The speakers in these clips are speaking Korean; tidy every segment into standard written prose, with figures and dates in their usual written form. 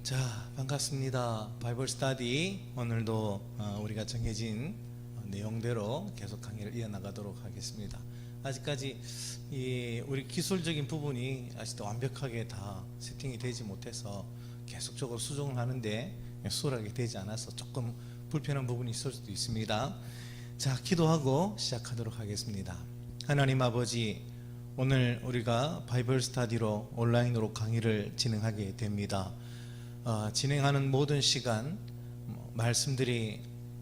자, 반갑습니다. 바이블 스터디 오늘도 우리가 정해진 내용대로 계속 강의를 이어나가도록 하겠습니다. 아직까지 우리 기술적인 부분이 아직도 완벽하게 다 세팅이 되지 못해서 계속적으로 수정을 하는데 수월하게 되지 않아서 조금 불편한 부분이 있을 수도 있습니다. 자, 기도하고 시작하도록 하겠습니다. 하나님 아버지, 오늘 우리가 바이블 스터디로 온라인으로 강의를 진행하게 됩니다. 진행하는 모든 시간 말씀들이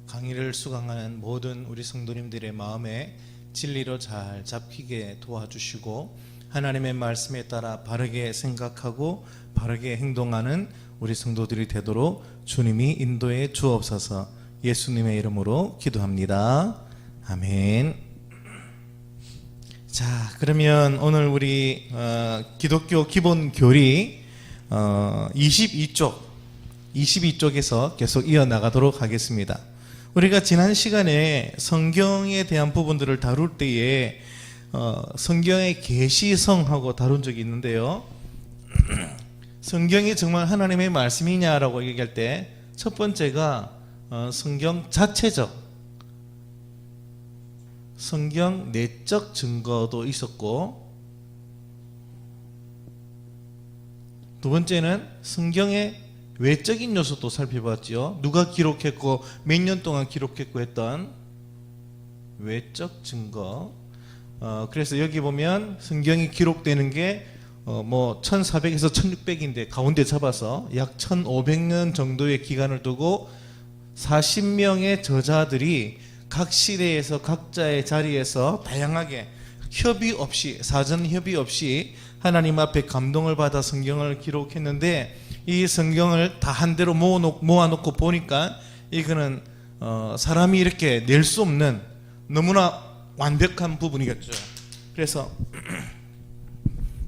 강의를 수강하는 모든 우리 성도님들의 마음에 진리로 잘 잡히게 도와주시고 하나님의 말씀에 따라 바르게 생각하고 바르게 행동하는 우리 성도들이 되도록 주님이 인도해 주옵소서. 예수님의 이름으로 기도합니다. 아멘. 자, 그러면 오늘 우리 기독교 기본 교리 22쪽에서 계속 이어나가도록 하겠습니다. 우리가 지난 시간에 성경에 대한 부분들을 다룰 때에 성경의 계시성하고 다룬 적이 있는데요. 성경이 정말 하나님의 말씀이냐라고 얘기할 때 첫 번째가 성경 자체적, 성경 내적 증거도 있었고, 두 번째는 성경의 외적인 요소도 살펴봤죠. 누가 기록했고 몇 년 동안 기록했고 했던 외적 증거. 그래서 여기 보면 성경이 기록되는 게 1400에서 1600인데 가운데 잡아서 약 1500년 정도의 기간을 두고 40명의 저자들이 각 시대에서 각자의 자리에서 다양하게 협의 없이, 사전 협의 없이 하나님 앞에 감동을 받아 성경을 기록했는데, 이 성경을 다 한 대로 모아놓고 보니까 이거는 사람이 이렇게 낼 수 없는 너무나 완벽한 부분이겠죠. 그래서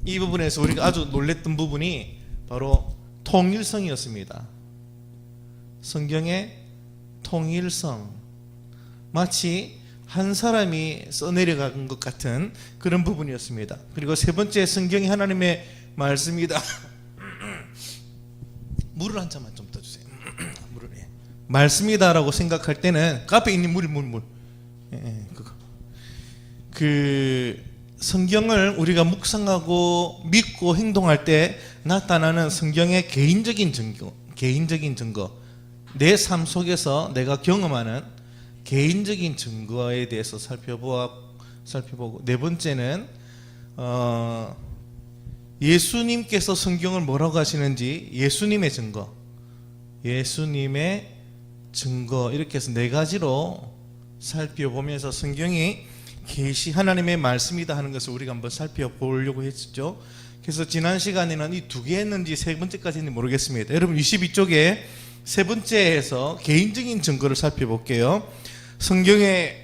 이 부분에서 우리가 아주 놀랬던 부분이 바로 통일성이었습니다. 성경의 통일성, 마치 한 사람이 써내려간 것 같은 그런 부분이었습니다. 그리고 세 번째, 성경이 하나님의 말씀이다. 물을 한 잔만 좀 떠주세요. 물을, 예. 말씀이다라고 생각할 때는 그 앞에 있는 물. 그거. 그 성경을 우리가 묵상하고 믿고 행동할 때 나타나는 성경의 개인적인 증거, 내 삶 속에서 내가 경험하는 개인적인 증거에 대해서 살펴보고, 네 번째는 예수님께서 성경을 뭐라고 하시는지 예수님의 증거, 이렇게 해서 네 가지로 살펴보면서 성경이 하나님의 말씀이다 하는 것을 우리가 한번 살펴보려고 했죠. 그래서 지난 시간에는 이 두 개 했는지 세 번째까지는 모르겠습니다. 여러분 22쪽에 세 번째에서 개인적인 증거를 살펴볼게요. 성경의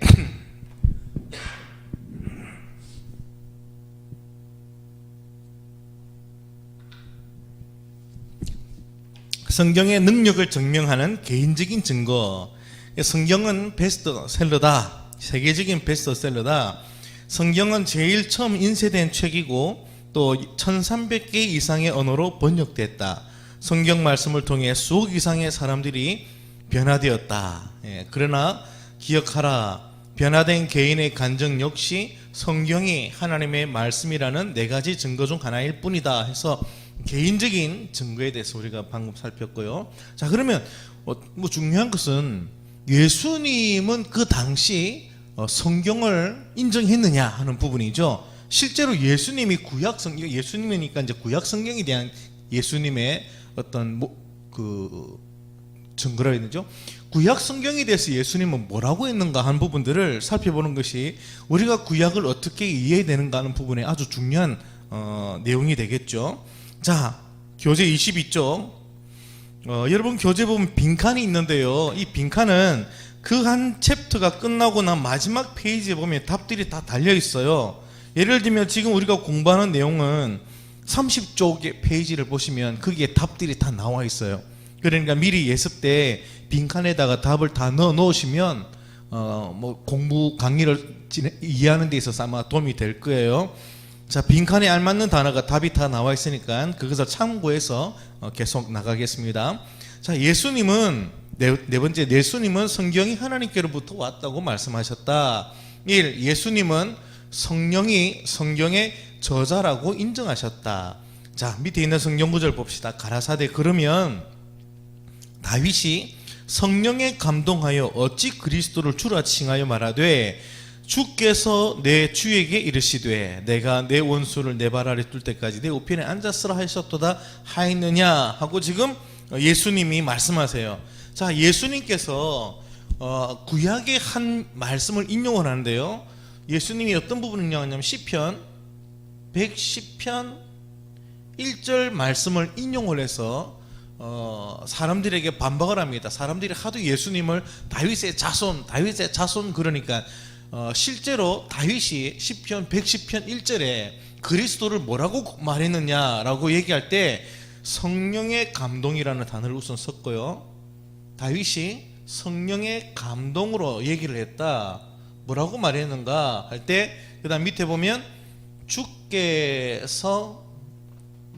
성경의 능력을 증명하는 개인적인 증거. 성경은 베스트셀러다. 세계적인 베스트셀러다. 성경은 제일 처음 인쇄된 책이고 또 1300개 이상의 언어로 번역됐다. 성경 말씀을 통해 수억 이상의 사람들이 변화되었다. 그러나 기억하라. 변화된 개인의 감정 역시 성경이 하나님의 말씀이라는 네 가지 증거 중 하나일 뿐이다 해서 개인적인 증거에 대해서 우리가 방금 살폈고요. 자, 그러면 중요한 것은 예수님은 그 당시 성경을 인정했느냐 하는 부분이죠. 실제로 예수님이 예수님이니까 이제 구약 성경에 대한 예수님의 어떤 증거라 해야 되죠. 구약 성경에 대해서 예수님은 뭐라고 했는가 하는 부분들을 살펴보는 것이 우리가 구약을 어떻게 이해해야 되는가 하는 부분에 아주 중요한 내용이 되겠죠. 자, 교재 22쪽. 여러분 교재 보면 빈칸이 있는데요. 이 빈칸은 그 한 챕터가 끝나고 난 마지막 페이지에 보면 답들이 다 달려 있어요. 예를 들면 지금 우리가 공부하는 내용은 30쪽의 페이지를 보시면 거기에 답들이 다 나와 있어요. 그러니까 미리 예습 때 빈칸에다가 답을 다 넣어 놓으시면 공부 강의를 이해하는 데 있어서 아마 도움이 될 거예요. 자, 빈칸에 알맞는 단어가 답이 다 나와 있으니까 그것을 참고해서 계속 나가겠습니다. 자, 예수님은 네 번째, 예수님은 성경이 하나님께로부터 왔다고 말씀하셨다. 1. 예수님은 성령이 성경의 저자라고 인정하셨다. 자, 밑에 있는 성경 구절 봅시다. 가라사대 그러면 다윗이 성령에 감동하여 어찌 그리스도를 주라 칭하여 말하되 주께서 내 주에게 이르시되 내가 내 원수를 내 발 아래 둘 때까지 내 우편에 앉았으라 하셨도다 하였느냐 하고 지금 예수님이 말씀하세요. 자, 예수님께서 구약의 한 말씀을 인용을 하는데요. 예수님이 어떤 부분을 인용하냐면 시편 110편 1절 말씀을 인용을 해서 사람들에게 반박을 합니다. 사람들이 하도 예수님을 다윗의 자손 그러니까 실제로 다윗이 시편 110편 1절에 그리스도를 뭐라고 말했느냐라고 얘기할 때 성령의 감동이라는 단어를 우선 썼고요. 다윗이 성령의 감동으로 얘기를 했다. 뭐라고 말했는가 할 때 그 다음 밑에 보면 주께서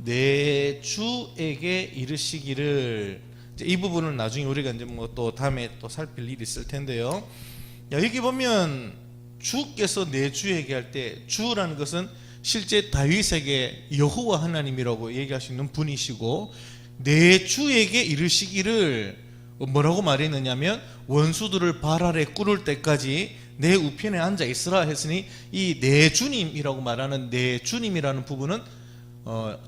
내 주에게 이르시기를, 이 부분은 나중에 우리가 이제 뭐 또 다음에 또 살필 일이 있을 텐데요. 여기 보면 주께서 내 주에게 할 때 주라는 것은 실제 다윗에게 여호와 하나님이라고 얘기할 수 있는 분이시고 내 주에게 이르시기를 뭐라고 말했느냐면 원수들을 발 아래 꿇을 때까지 내 우편에 앉아 있으라 했으니 이 내 주님이라고 말하는 내 주님이라는 부분은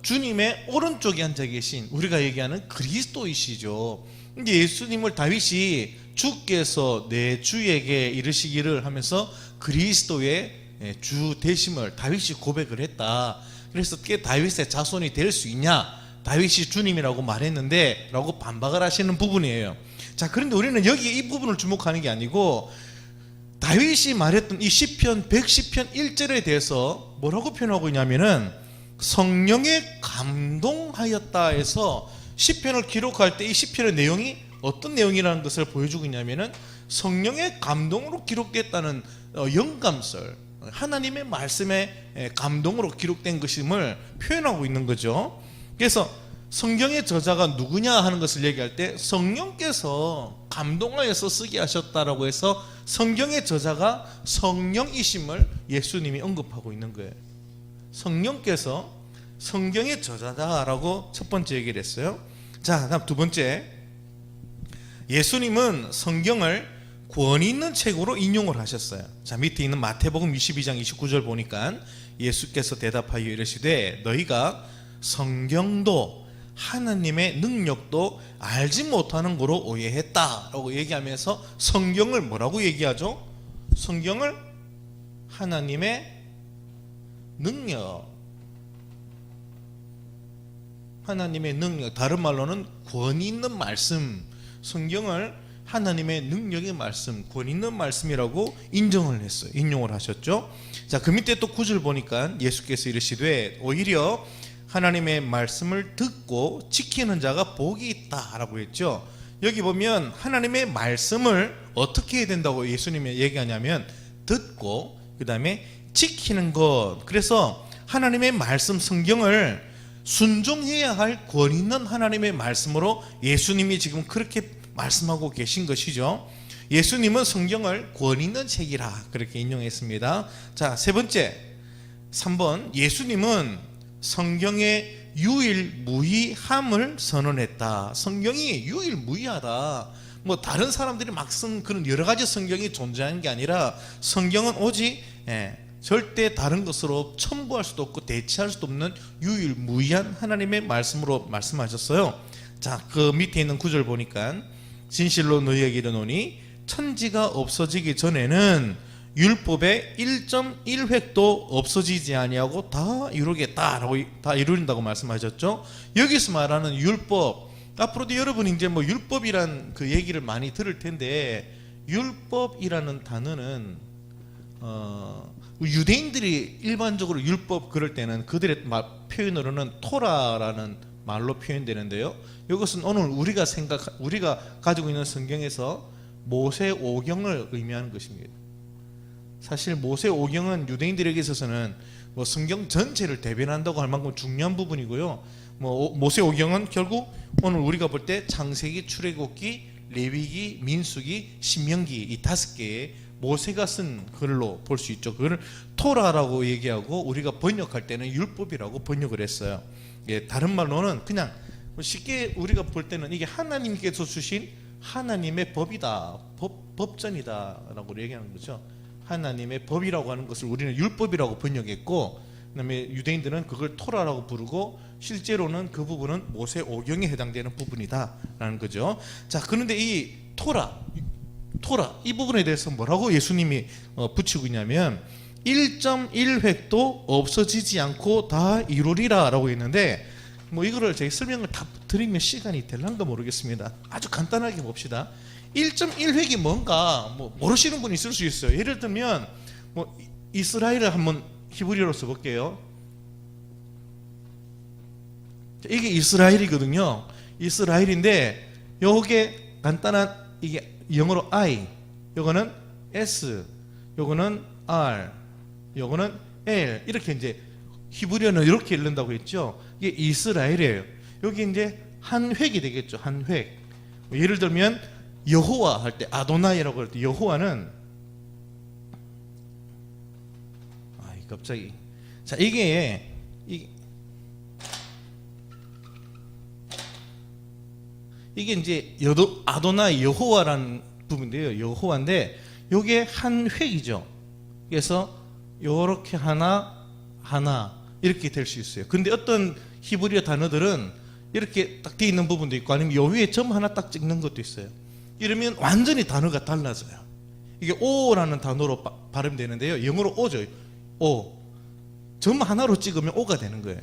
주님의 오른쪽에 앉아 계신 우리가 얘기하는 그리스도이시죠. 이제 예수님을 다윗이 주께서 내 주에게 이르시기를 하면서 그리스도의 주 되심을 다윗이 고백을 했다. 그래서 어떻게 다윗의 자손이 될 수 있냐, 다윗이 주님이라고 말했는데 라고 반박을 하시는 부분이에요. 자, 그런데 우리는 여기 이 부분을 주목하는 게 아니고 다윗이 말했던 이 시편 110편 1절에 대해서 뭐라고 표현하고 있냐면은 성령에 감동하였다 해서 시편을 기록할 때 이 시편의 내용이 어떤 내용이라는 것을 보여주고 있냐면은 성령의 감동으로 기록됐다는 영감설, 하나님의 말씀의 감동으로 기록된 것임을 표현하고 있는 거죠. 그래서 성경의 저자가 누구냐 하는 것을 얘기할 때 성령께서 감동하여서 쓰게 하셨다라고 해서 성경의 저자가 성령이심을 예수님이 언급하고 있는 거예요. 성령께서 성경의 저자다라고 첫 번째 얘기를 했어요. 자, 다음 두 번째, 예수님은 성경을 권위 있는 책으로 인용을 하셨어요. 자, 밑에 있는 마태복음 22장 29절 보니까 예수께서 대답하여 이르시되 너희가 성경도 하나님의 능력도 알지 못하는 거로 오해했다라고 얘기하면서 성경을 뭐라고 얘기하죠? 성경을 하나님의 능력, 하나님의 능력, 다른 말로는 권위 있는 말씀, 성경을 하나님의 능력의 말씀, 권위 있는 말씀이라고 인정을 했어요. 인용을 하셨죠. 자, 그 밑에 또 9절 보니까 예수께서 이르시되 오히려 하나님의 말씀을 듣고 지키는 자가 복이 있다라고 했죠. 여기 보면 하나님의 말씀을 어떻게 해야 된다고 예수님이 얘기하냐면 듣고 그 다음에 지키는 것. 그래서 하나님의 말씀 성경을 순종해야 할 권위 있는 하나님의 말씀으로 예수님이 지금 그렇게 말씀하고 계신 것이죠. 예수님은 성경을 권위 있는 책이라 그렇게 인용했습니다. 자, 세 번째 3번, 예수님은 성경의 유일무이함을 선언했다. 성경이 유일무이하다. 뭐 다른 사람들이 막 쓴 그런 여러 가지 성경이 존재하는 게 아니라 성경은 오직 절대 다른 것으로 첨부할 수도 없고 대체할 수도 없는 유일무이한 하나님의 말씀으로 말씀하셨어요. 자, 그 밑에 있는 구절 보니까 진실로 너희에게 이르노니 천지가 없어지기 전에는 율법의 1.1획도 없어지지 아니하고 다 이루겠다라고, 다 이루린다고 말씀하셨죠. 여기서 말하는 율법, 앞으로도 여러분이 이제 뭐 율법이란 그 얘기를 많이 들을 텐데, 율법이라는 단어는 유대인들이 일반적으로 율법 그럴 때는 그들의 표현으로는 토라라는 말로 표현되는데요. 이것은 오늘 우리가 가지고 있는 성경에서 모세오경을 의미하는 것입니다. 사실 모세오경은 유대인들에게 있어서는 뭐 성경 전체를 대변한다고 할 만큼 중요한 부분이고요. 뭐 모세오경은 결국 오늘 우리가 볼 때 창세기, 출애굽기, 레위기, 민수기, 신명기 이 5개의 모세가 쓴 글로 볼 수 있죠. 그걸 토라라고 얘기하고 우리가 번역할 때는 율법이라고 번역을 했어요. 예, 다른 말로는 그냥 쉽게 우리가 볼 때는 이게 하나님께서 주신 하나님의 법이다, 법전이다라고 얘기하는 거죠. 하나님의 법이라고 하는 것을 우리는 율법이라고 번역했고, 그다음에 유대인들은 그걸 토라라고 부르고, 실제로는 그 부분은 모세오경에 해당되는 부분이다라는 거죠. 자, 그런데 이 토라 이 부분에 대해서 뭐라고 예수님이 붙이고 있냐면 1.1획도 없어지지 않고 다 이루리라 라고 했는데, 뭐 이거를 제가 설명을 다 드리면 시간이 될란가 모르겠습니다. 아주 간단하게 봅시다. 1.1획이 뭔가 뭐 모르시는 분이 있을 수 있어요. 예를 들면 뭐 이스라엘을 한번 히브리어로 써볼게요. 이게 이스라엘이거든요. 이스라엘인데 요게 간단한, 이게 영어로 I, 요거는 S, 요거는 R, 요거는 L, 이렇게 이제 히브리어는 이렇게 읽는다고 했죠. 이게 이스라엘이에요. 여기 이제 한 획이 되겠죠. 한 획. 예를 들면 여호와 할 때, 아도나이라고 할 때 여호와는, 갑자기, 자, 이게 이제 아도나이 여호와라는 부분인데요. 여호와인데 요게 한 획이죠. 그래서 요렇게 하나 이렇게 될 수 있어요. 근데 어떤 히브리어 단어들은 이렇게 딱 되어 있는 부분도 있고, 아니면 요 위에 점 하나 딱 찍는 것도 있어요. 이러면 완전히 단어가 달라져요. 이게 오라는 단어로 발음되는데요. 영어로 오죠. 오. 점 하나로 찍으면 오가 되는 거예요.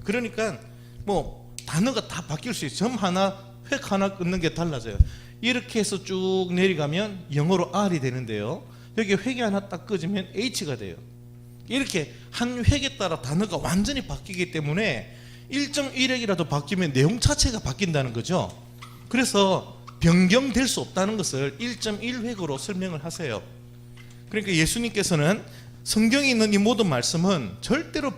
그러니까 뭐 단어가 다 바뀔 수 있어요. 점 하나, 획 하나 끊는 게 달라져요. 이렇게 해서 쭉 내려가면 영어로 R이 되는데요. 여기 획이 하나 딱 꺼지면 H가 돼요. 이렇게 한 획에 따라 단어가 완전히 바뀌기 때문에 1.1획이라도 바뀌면 내용 자체가 바뀐다는 거죠. 그래서 변경될 수 없다는 것을 1.1획으로 설명을 하세요. 그러니까 예수님께서는 성경에 있는 이 모든 말씀은 절대로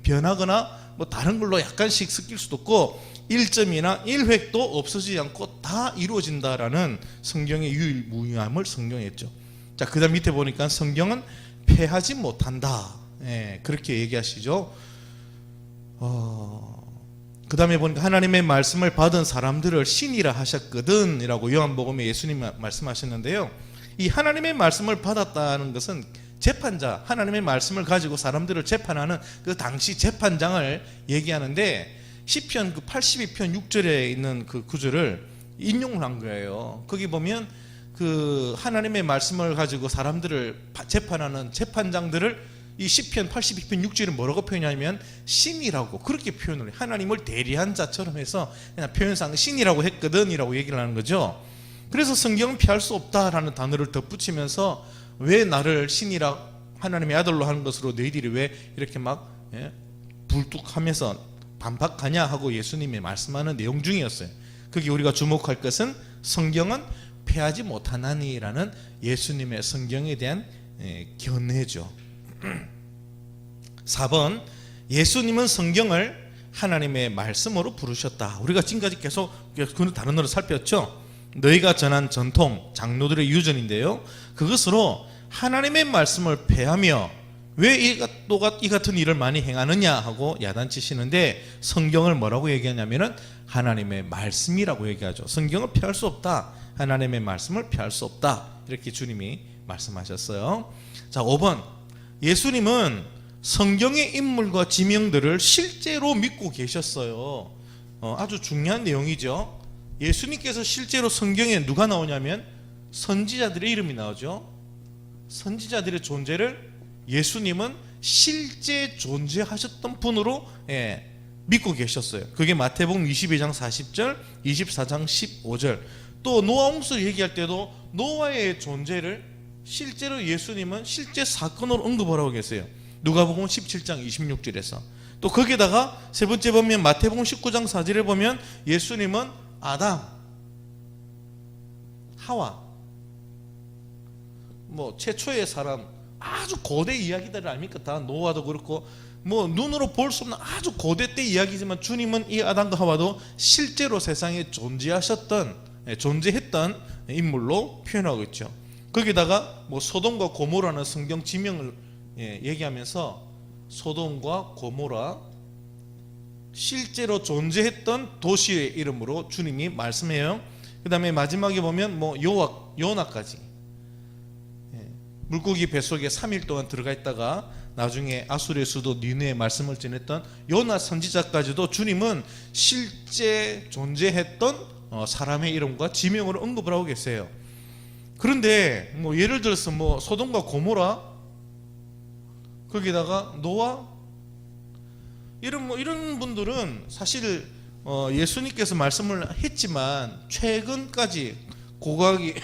변하거나 뭐 다른 걸로 약간씩 섞일 수도 없고 1점이나 1획도 없어지지 않고 다 이루어진다라는 성경의 유일무이함을 성경했죠. 자, 그 다음 밑에 보니까 성경은 패하지 못한다. 예, 그렇게 얘기하시죠. 그 다음에 보니까 하나님의 말씀을 받은 사람들을 신이라 하셨거든 이라고 요한복음에 예수님이 말씀하셨는데요. 이 하나님의 말씀을 받았다는 것은 재판자, 하나님의 말씀을 가지고 사람들을 재판하는 그 당시 재판장을 얘기하는데, 시편 그 82편 6절에 있는 그 구절을 인용을 한 거예요. 거기 보면 그 하나님의 말씀을 가지고 사람들을 재판하는 재판장들을 이 시편 82편 6절은 뭐라고 표현하냐면 신이라고 그렇게 표현을 해요. 하나님을 대리한 자처럼 해서 그냥 표현상 신이라고 했거든 이라고 얘기를 하는 거죠. 그래서 성경은 피할 수 없다라는 단어를 덧붙이면서 왜 나를 신이라 하나님의 아들로 하는 것으로 너희들이 왜 이렇게 막 불뚝하면서 반박하냐 하고 예수님이 말씀하는 내용 중이었어요. 거기 우리가 주목할 것은 성경은 패하지 못하나니라는 예수님의 성경에 대한 견해죠. 4번, 예수님은 성경을 하나님의 말씀으로 부르셨다. 우리가 지금까지 계속 그 단어를 살폈죠. 너희가 전한 전통, 장로들의 유전인데요, 그것으로 하나님의 말씀을 폐하며 왜 이 같은 일을 많이 행하느냐 하고 야단치시는데, 성경을 뭐라고 얘기하냐면은 하나님의 말씀이라고 얘기하죠. 성경을 폐할 수 없다, 하나님의 말씀을 폐할 수 없다, 이렇게 주님이 말씀하셨어요. 자, 5번, 예수님은 성경의 인물과 지명들을 실제로 믿고 계셨어요. 아주 중요한 내용이죠. 예수님께서 실제로 성경에 누가 나오냐면 선지자들의 이름이 나오죠. 선지자들의 존재를 예수님은 실제 존재하셨던 분으로 믿고 계셨어요. 그게 마태복음 22장 40절, 24장 15절. 또 노아 홍수를 얘기할 때도 노아의 존재를 실제로 예수님은 실제 사건으로 언급을 하고 계세요. 누가복음 17장 26절에서. 또 거기다가 세 번째 보면 마태복음 19장 4절에 보면 예수님은 아담, 하와, 뭐 최초의 사람, 아주 고대 이야기들 아닙니까? 다 노아도 그렇고 뭐 눈으로 볼 수 없는 아주 고대 때 이야기지만 주님은 이 아담과 하와도 실제로 세상에 존재했던 인물로 표현하고 있죠. 거기다가 뭐 소돔과 고모라는 성경 지명을 얘기하면서 소돔과 고모라 실제로 존재했던 도시의 이름으로 주님이 말씀해요. 그 다음에 마지막에 보면 뭐 요나까지 물고기 뱃속에 3일 동안 들어가 있다가 나중에 아수르의 수도 니느웨에 말씀을 전했던 요나 선지자까지도 주님은 실제 존재했던 사람의 이름과 지명으로 언급을 하고 계세요. 그런데 뭐 예를 들어서 뭐 소돔과 고모라 거기다가 노아 이런 분들은 사실 예수님께서 말씀을 했지만 최근까지 고고하게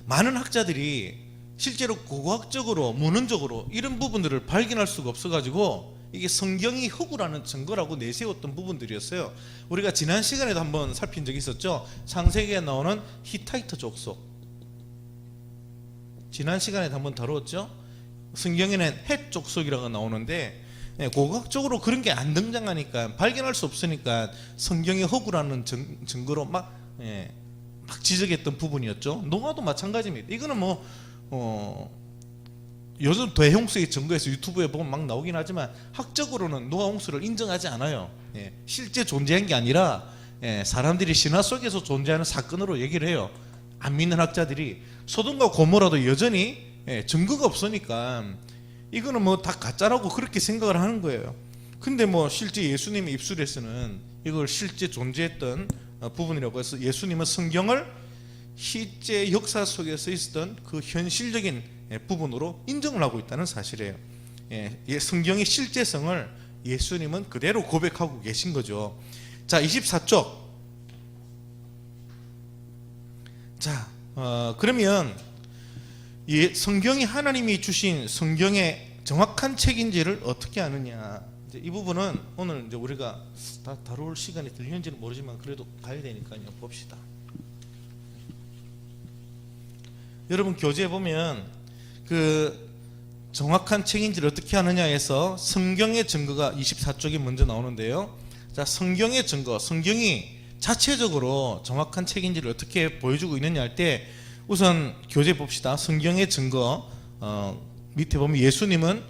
많은 학자들이 실제로 고고학적으로 문헌적으로 이런 부분들을 발견할 수가 없어가지고 이게 성경이 허구라는 증거라고 내세웠던 부분들이었어요. 우리가 지난 시간에도 한번 살핀 적이 있었죠. 창세기에 나오는 히타이트 족속, 지난 시간에도 한번 다루었죠. 성경에는 헷 족속이라고 나오는데 고고학적으로 그런 게 안 등장하니까 발견할 수 없으니까 성경의 허구라는 증거로 막 지적했던 부분이었죠. 노아도 마찬가지입니다. 이거는 요즘 대홍수의 증거에서 유튜브에 보면 막 나오긴 하지만 학적으로는 노아 홍수를 인정하지 않아요. 실제 존재한 게 아니라 사람들이 신화 속에서 존재하는 사건으로 얘기를 해요. 안 믿는 학자들이. 소돔과 고모라도 여전히 증거가 없으니까 이거는 뭐 다 가짜라고 그렇게 생각을 하는 거예요. 근데 뭐 실제 예수님의 입술에서는 이걸 실제 존재했던 부분이라고 해서 예수님은 성경을 실제 역사 속에서 있었던 그 현실적인 부분으로 인정을 하고 있다는 사실이에요. 성경의 실제성을 예수님은 그대로 고백하고 계신 거죠. 자, 24쪽. 자, 그러면 성경이 하나님이 주신 성경의 정확한 책인지를 어떻게 아느냐. 이 부분은 오늘 이제 우리가 다 다룰 시간이 들리는지는 모르지만 그래도 가야 되니까요. 봅시다. 여러분 교재에 보면 그 정확한 책인지를 어떻게 하느냐에서 성경의 증거가 24쪽에 먼저 나오는데요. 자, 성경의 증거, 성경이 자체적으로 정확한 책인지를 어떻게 보여주고 있느냐 할 때 우선 교재 봅시다. 성경의 증거 밑에 보면 예수님은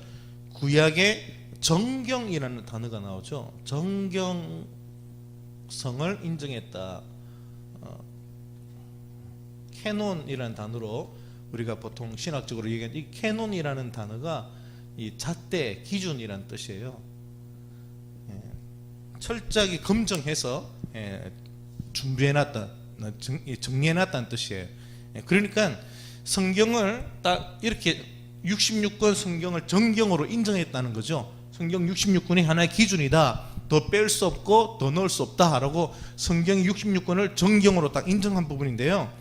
구약의 정경이라는 단어가 나오죠. 정경성을 인정했다. 캐논이라는 단어로 우리가 보통 신학적으로 얘기하는 이 캐논이라는 단어가 이 잣대 기준이라는 뜻이에요. 철저하게 검증해서 준비해놨다, 정리해놨다는 뜻이에요. 그러니까 성경을 딱 이렇게 66권 성경을 정경으로 인정했다는 거죠. 성경 66권이 하나의 기준이다. 더 뺄 수 없고 더 넣을 수 없다라고 성경 66권을 정경으로 딱 인정한 부분인데요.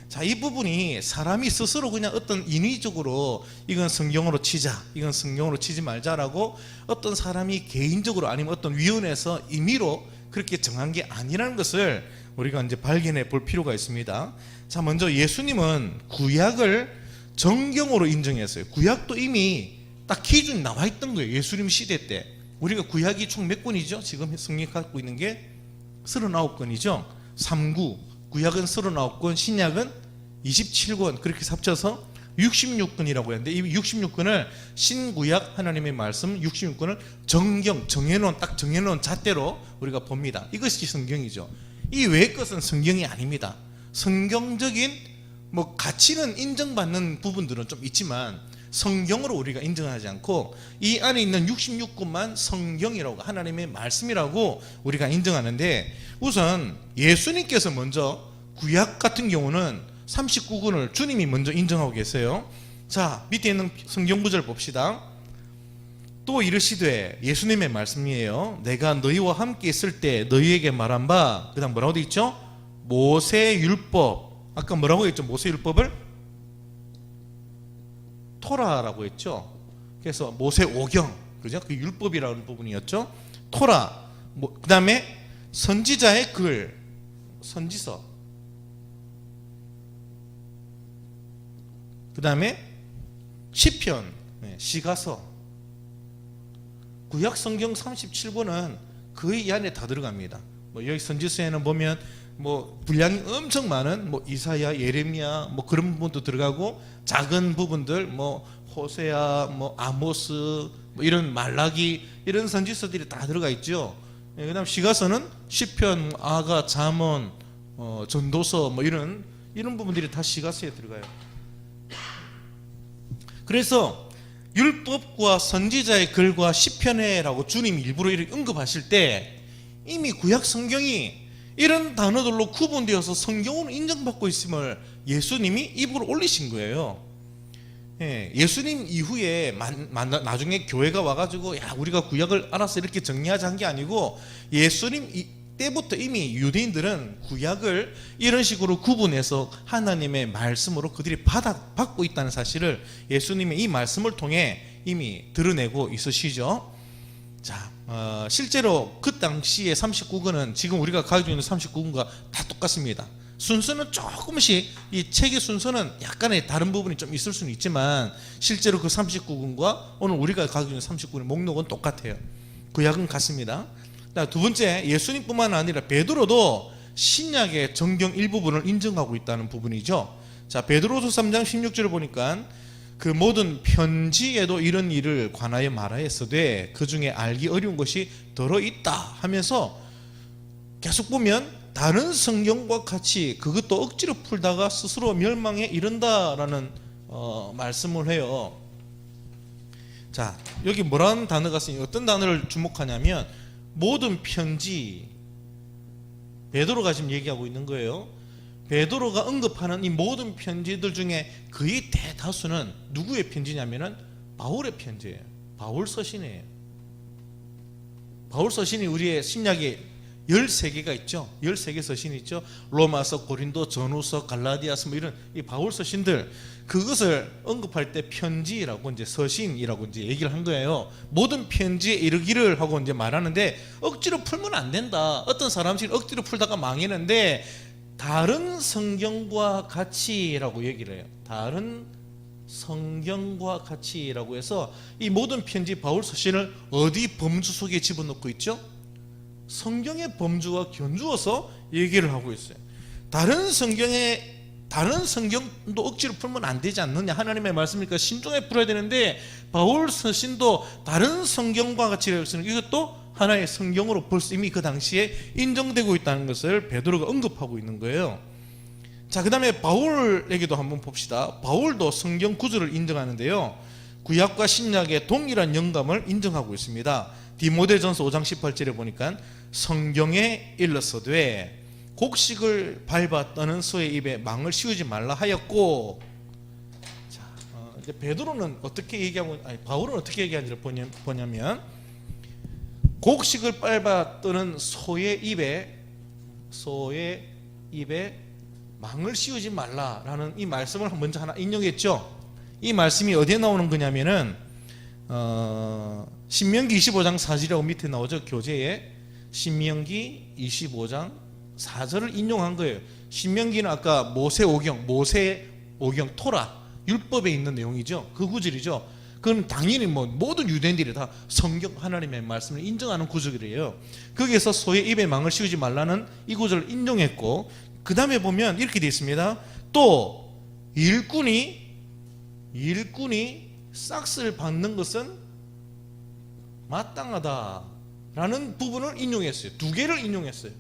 자, 이 부분이 사람이 스스로 그냥 어떤 인위적으로 이건 성경으로 치자, 이건 성경으로 치지 말자라고 어떤 사람이 개인적으로 아니면 어떤 위원회에서 임의로 그렇게 정한 게 아니라는 것을 우리가 이제 발견해 볼 필요가 있습니다. 자, 먼저 예수님은 구약을 정경으로 인정했어요. 구약도 이미 딱 기준이 나와 있던 거예요. 예수님 시대 때. 우리가 구약이 총 몇 권이죠? 지금 성경 갖고 있는 게 39권이죠. 3구. 구약은 39권, 신약은 27권. 그렇게 합쳐서 66권이라고 했는데 이 66권을 신구약 하나님의 말씀 66권을 딱 정해놓은 잣대로 우리가 봅니다. 이것이 성경이죠. 이 외의 것은 성경이 아닙니다. 성경적인 가치는 인정받는 부분들은 좀 있지만 성경으로 우리가 인정하지 않고 이 안에 있는 66권만 성경이라고 하나님의 말씀이라고 우리가 인정하는데 우선 예수님께서 먼저 구약 같은 경우는 39권을 주님이 먼저 인정하고 계세요. 자, 밑에 있는 성경 구절 봅시다. 또 이르시되 예수님의 말씀이에요. 내가 너희와 함께 있을 때 너희에게 말한 바 그 다음 뭐라고 되어 있죠? 모세 율법. 아까 뭐라고 했죠? 모세 율법을 토라라고 했죠. 그래서 모세 오경, 그죠? 그 율법이라는 부분이었죠. 토라. 그 다음에 선지자의 글, 선지서. 그 다음에 시편, 시가서. 구약 성경 37권은 거의 이 안에 다 들어갑니다. 뭐 여기 선지서에는 보면 뭐 분량이 엄청 많은 뭐 이사야, 예레미야 뭐 그런 부분도 들어가고, 작은 부분들 뭐 호세아, 뭐 아모스, 뭐 이런 말라기 이런 선지서들이 다 들어가 있죠. 그다음 시가서는 시편, 아가, 잠언, 전도서 뭐 이런 부분들이 다 시가서에 들어가요. 그래서 율법과 선지자의 글과 시편회라고 주님이 일부러 이렇게 언급하실 때 이미 구약 성경이 이런 단어들로 구분되어서 성경으로 인정받고 있음을 예수님이 입으로 올리신 거예요. 예수님 이후에 나중에 교회가 와가지고 야 우리가 구약을 알아서 이렇게 정리하자 한 게 아니고, 예수님 때부터 이미 유대인들은 구약을 이런 식으로 구분해서 하나님의 말씀으로 그들이 받고 있다는 사실을 예수님의 이 말씀을 통해 이미 드러내고 있으시죠. 자, 실제로 그 당시의 39권은 지금 우리가 가지고 있는 39권과 다 똑같습니다. 순서는 조금씩, 이 책의 순서는 약간의 다른 부분이 좀 있을 수는 있지만 실제로 그 39권과 오늘 우리가 가지고 있는 39권의 목록은 똑같아요. 구약은 같습니다. 두 번째, 예수님뿐만 아니라 베드로도 신약의 정경 일부분을 인정하고 있다는 부분이죠. 자, 베드로서 3장 16절을 보니까 그 모든 편지에도 이런 일을 관하여 말하였으되 그 중에 알기 어려운 것이 들어있다 하면서 계속 보면 다른 성경과 같이 그것도 억지로 풀다가 스스로 멸망에 이른다라는 말씀을 해요. 자, 여기 뭐라는 단어가 쓰니 어떤 단어를 주목하냐면 모든 편지, 베드로가 지금 얘기하고 있는 거예요. 베드로가 언급하는 이 모든 편지들 중에 거의 대다수는 누구의 편지냐면은 바울의 편지예요. 바울 서신이에요. 바울 서신이 우리의 신약에 13개가 있죠. 13개 서신이 있죠. 로마서, 고린도, 전후서, 갈라디아서 뭐 이런 이 바울 서신들, 그것을 언급할 때 편지라고 이제 서신이라고 이제 얘기를 한 거예요. 모든 편지에 이르기를 하고 이제 말하는데 억지로 풀면 안 된다. 어떤 사람들이 억지로 풀다가 망했는데 다른 성경과 같이라고 얘기를 해요. 다른 성경과 같이라고 해서 이 모든 편지 바울 서신을 어디 범주 속에 집어넣고 있죠? 성경의 범주와 견주어서 얘기를 하고 있어요. 다른 성경도 억지로 풀면 안 되지 않느냐, 하나님의 말씀이니까 신중하게 풀어야 되는데 바울 서신도 다른 성경과 같이 이것도 하나의 성경으로 벌써 이미 그 당시에 인정되고 있다는 것을 베드로가 언급하고 있는 거예요. 자, 그 다음에 바울에게도 한번 봅시다. 바울도 성경 구절을 인정하는데요, 구약과 신약의 동일한 영감을 인정하고 있습니다. 디모데전서 5장 18절에 보니까 성경에 일러서되 곡식을 밟아 떠는 소의 입에 망을 씌우지 말라 하였고. 자, 이제 베드로는 어떻게 얘기하고, 바울은 어떻게 얘기하는지를 보냐면 곡식을 밟아 떠는 소의 입에 망을 씌우지 말라라는 이 말씀을 먼저 하나 인용했죠. 이 말씀이 어디에 나오는 거냐면은 신명기 25장 4절이라고 밑에 나오죠. 교재에 신명기 25장 4절을 인용한 거예요. 신명기는 아까 모세 오경 토라 율법에 있는 내용이죠. 그 구절이죠. 그건 당연히 모든 유대인들이 다 성경 하나님의 말씀을 인정하는 구절이에요. 거기에서 소의 입에 망을 씌우지 말라는 이 구절을 인용했고, 그 다음에 보면 이렇게 되어 있습니다. 또 일꾼이 싹스를 받는 것은 마땅하다라는 부분을 인용했어요. 두 개를 인용했어요.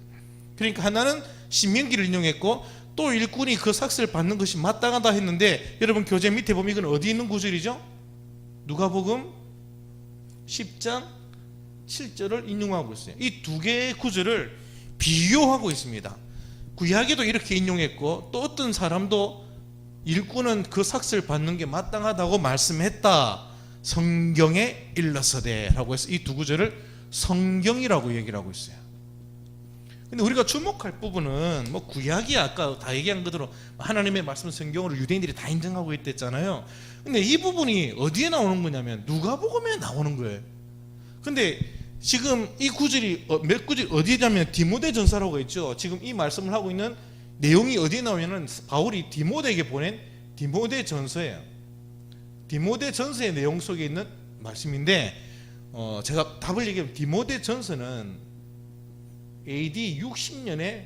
그러니까 하나는 신명기를 인용했고, 또 일꾼이 그 삭스를 받는 것이 마땅하다 했는데, 여러분 교재 밑에 보면 이건 어디 있는 구절이죠? 누가복음 10장 7절을 인용하고 있어요. 이 두 개의 구절을 비교하고 있습니다. 구약에도 이렇게 인용했고, 또 어떤 사람도 일꾼은 그 삭스를 받는 게 마땅하다고 말씀했다. 성경에 일러서되라고 해서 이 두 구절을 성경이라고 얘기를 하고 있어요. 근데 우리가 주목할 부분은 구약이 아까 다 얘기한 그대로 하나님의 말씀 성경으로 유대인들이 다 인정하고 있댔잖아요. 근데 이 부분이 어디에 나오는 거냐면 누가복음에 나오는 거예요. 근데 지금 이 구절이 몇 구절 어디냐면 디모데전서라고 있죠. 지금 이 말씀을 하고 있는 내용이 어디에 나오냐면 바울이 디모데에게 보낸 디모데전서예요. 디모데전서의 내용 속에 있는 말씀인데 제가 답을 얘기하면 디모데 전서는 AD 60년에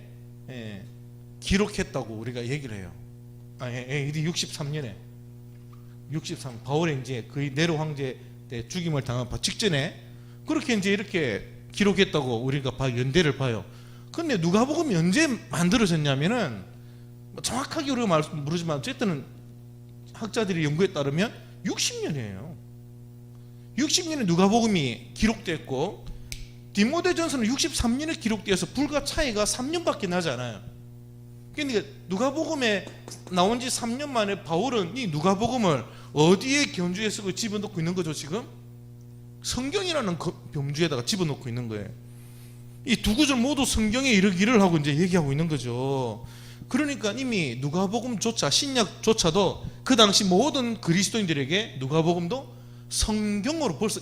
기록했다고 우리가 얘기를 해요. AD 63년에 63 바울의 이제 거의 네로 황제 때 죽임을 당한 직전에 그렇게 이제 이렇게 기록했다고 우리가 연대를 봐요. 근데 누가복음이 언제 만들어졌냐면은 정확하게 우리가 모르지만 어쨌든 학자들이 연구에 따르면 60년이에요. 60년에 누가복음이 기록됐고 디모데전서는 63년에 기록되어서 불과 차이가 3년밖에 나지 않아요. 그러니까 누가복음에 나온 지 3년 만에 바울은 이 누가복음을 어디에 견주에 쓰고 집어넣고 있는 거죠 지금? 성경이라는 병주에다가 집어넣고 있는 거예요. 이 두 구절 모두 성경에 이르기를 하고 이제 얘기하고 있는 거죠. 그러니까 이미 누가복음조차 신약조차도 그 당시 모든 그리스도인들에게 누가복음도 성경으로 벌써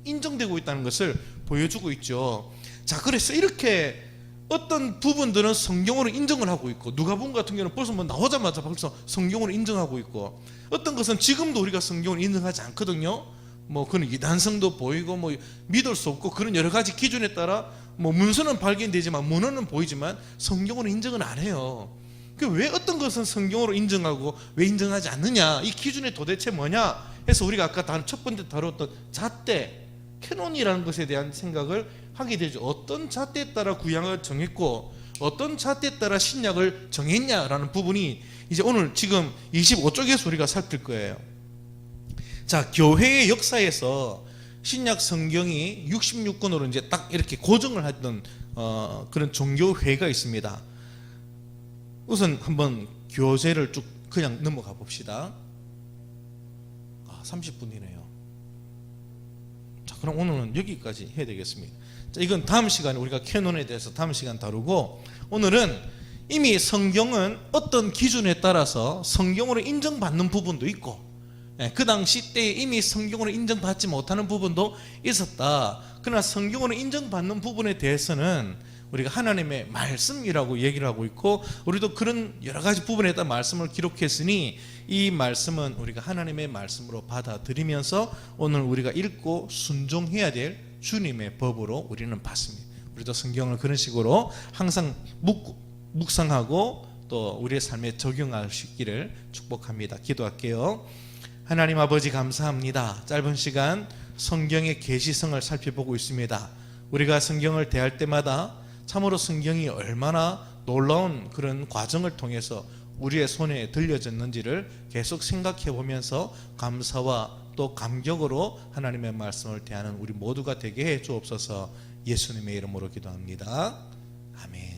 인정되고 있다는 것을 보여주고 있죠. 자, 그래서 이렇게 어떤 부분들은 성경으로 인정을 하고 있고 누가복음 같은 경우는 벌써 나오자마자 벌써 성경으로 인정하고 있고 어떤 것은 지금도 우리가 성경을 인정하지 않거든요. 그런 이단성도 보이고 믿을 수 없고 그런 여러 가지 기준에 따라 문서는 발견되지만 문헌은 보이지만 성경으로 인정은 안 해요. 왜 어떤 것은 성경으로 인정하고 왜 인정하지 않느냐, 이 기준이 도대체 뭐냐 해서 우리가 아까 첫 번째 다뤘던 잣대 캐논이라는 것에 대한 생각을 하게 되죠. 어떤 잣대에 따라 구약을 정했고 어떤 잣대에 따라 신약을 정했냐라는 부분이 이제 오늘 지금 25쪽에서 우리가 살필 거예요. 자, 교회의 역사에서 신약 성경이 66권으로 이제 딱 이렇게 고정을 하던 그런 종교회가 있습니다. 우선 한번 교재를 쭉 그냥 넘어가 봅시다. 30분이네요. 자, 그럼 오늘은 여기까지 해야 되겠습니다. 자, 이건 다음 시간에 우리가 캐논에 대해서 다음 시간 다루고, 오늘은 이미 성경은 어떤 기준에 따라서 성경으로 인정받는 부분도 있고 그 당시 때에 이미 성경으로 인정받지 못하는 부분도 있었다. 그러나 성경으로 인정받는 부분에 대해서는 우리가 하나님의 말씀이라고 얘기를 하고 있고, 우리도 그런 여러 가지 부분에 따라 말씀을 기록했으니 이 말씀은 우리가 하나님의 말씀으로 받아들이면서 오늘 우리가 읽고 순종해야 될 주님의 법으로 우리는 받습니다. 우리도 성경을 그런 식으로 항상 묵상하고 또 우리의 삶에 적용할 수 있기를 축복합니다. 기도할게요. 하나님 아버지, 감사합니다. 짧은 시간 성경의 계시성을 살펴보고 있습니다. 우리가 성경을 대할 때마다 참으로 성경이 얼마나 놀라운 그런 과정을 통해서 우리의 손에 들려졌는지를 계속 생각해 보면서 감사와 또 감격으로 하나님의 말씀을 대하는 우리 모두가 되게 해 주옵소서. 예수님의 이름으로 기도합니다. 아멘.